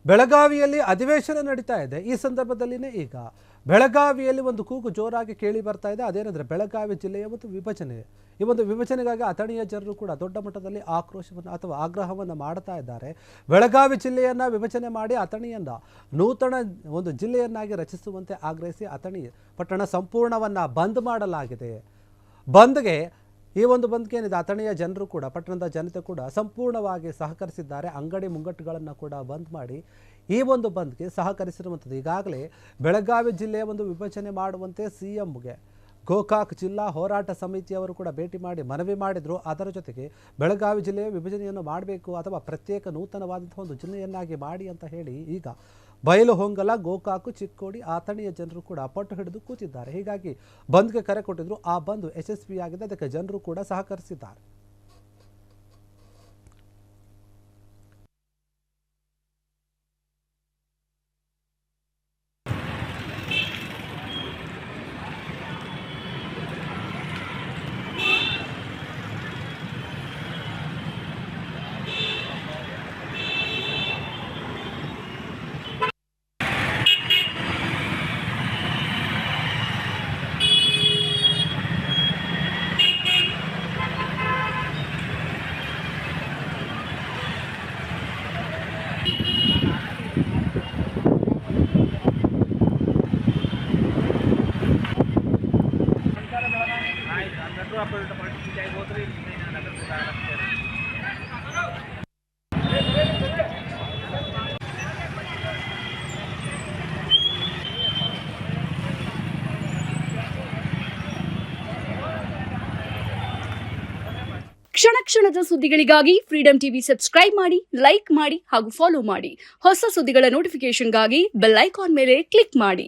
ಬೆಳಗಾವಿಯಲ್ಲಿ ಅಧಿವೇಶನ ನಡೀತಾ ಇದೆ. ಈ ಸಂದರ್ಭದಲ್ಲಿನೇ ಈಗ ಬೆಳಗಾವಿಯಲ್ಲಿ ಒಂದು ಕೂಗು ಜೋರಾಗಿ ಕೇಳಿ ಬರ್ತಾ ಇದೆ. ಅದೇನೆಂದರೆ ಬೆಳಗಾವಿ ಜಿಲ್ಲೆಯ ಒಂದು ವಿಭಜನೆ. ಈ ಒಂದು ವಿಭಜನೆಗಾಗಿ ಅಥಣಿಯ ಜನರು ಕೂಡ ದೊಡ್ಡ ಮಟ್ಟದಲ್ಲಿ ಆಕ್ರೋಶವನ್ನು ಅಥವಾ ಆಗ್ರಹವನ್ನು ಮಾಡ್ತಾ ಇದ್ದಾರೆ. ಬೆಳಗಾವಿ ಜಿಲ್ಲೆಯನ್ನು ವಿಭಜನೆ ಮಾಡಿ ಅಥಣಿಯನ್ನ ನೂತನ ಒಂದು ಜಿಲ್ಲೆಯನ್ನಾಗಿ ರಚಿಸುವಂತೆ ಆಗ್ರಹಿಸಿ ಅಥಣಿ ಪಟ್ಟಣ ಸಂಪೂರ್ಣವನ್ನು ಬಂದ್ ಮಾಡಲಾಗಿದೆ. ಬಂದ್ಗೆ ಈ ಒಂದು ಬಂದ್ಗೆ ಏನಿದೆ ಅಥಣಿಯ ಜನರು ಕೂಡ ಪಟ್ಟಣದ ಜನತೆ ಕೂಡ ಸಂಪೂರ್ಣವಾಗಿ ಸಹಕರಿಸಿದ್ದಾರೆ. ಅಂಗಡಿ ಮುಂಗಟ್ಟುಗಳನ್ನು ಕೂಡ ಬಂದ್ ಮಾಡಿ ಈ ಒಂದು ಬಂದ್ಗೆ ಸಹಕರಿಸಿರುವಂಥದ್ದು. ಈಗಾಗಲೇ ಬೆಳಗಾವಿ ಜಿಲ್ಲೆಯ ಒಂದು ವಿಭಜನೆ ಮಾಡುವಂತೆ ಸಿಎಂಗೆ ಗೋಕಾಕ್ ಜಿಲ್ಲಾ ಹೋರಾಟ ಸಮಿತಿಯವರು ಕೂಡ ಭೇಟಿ ಮಾಡಿ ಮನವಿ ಮಾಡಿದರು. ಅದರ ಜೊತೆಗೆ ಬೆಳಗಾವಿ ಜಿಲ್ಲೆಯ ವಿಭಜನೆಯನ್ನು ಮಾಡಬೇಕು ಅಥವಾ ಪ್ರತ್ಯೇಕ ನೂತನವಾದಂಥ ಒಂದು ಜಿಲ್ಲೆಯನ್ನಾಗಿ ಮಾಡಿ ಅಂತ ಹೇಳಿ ಈಗ ಬಯಲುಹೊಂಗಲ, ಗೋಕಾಕು, ಚಿಕ್ಕೋಡಿ, ಅಥಣಿಯ ಜನರು ಕೂಡ ಪಟ್ಟು ಹಿಡಿದು ಕೂತಿದ್ದಾರೆ. ಹೀಗಾಗಿ ಬಂದ್ಗೆ ಕರೆ ಕೊಟ್ಟಿದ್ರು. ಆ ಬಂದ್ ಯಶಸ್ವಿಯಾಗಿದೆ. ಅದಕ್ಕೆ ಜನರು ಕೂಡ ಸಹಕರಿಸಿದ್ದಾರೆ. ಕ್ಷಣ ಕ್ಷಣದ ಸುದ್ದಿಗಳಿಗಾಗಿ ಫ್ರೀಡಂ ಟಿವಿ ಸಬ್ಸ್ಕ್ರೈಬ್ ಮಾಡಿ, ಲೈಕ್ ಮಾಡಿ ಹಾಗೂ ಫಾಲೋ ಮಾಡಿ. ಹೊಸ ಸುದ್ದಿಗಳ ನೋಟಿಫಿಕೇಶನ್ಗಾಗಿ ಬೆಲ್ ಐಕಾನ್ ಮೇಲೆ ಕ್ಲಿಕ್ ಮಾಡಿ.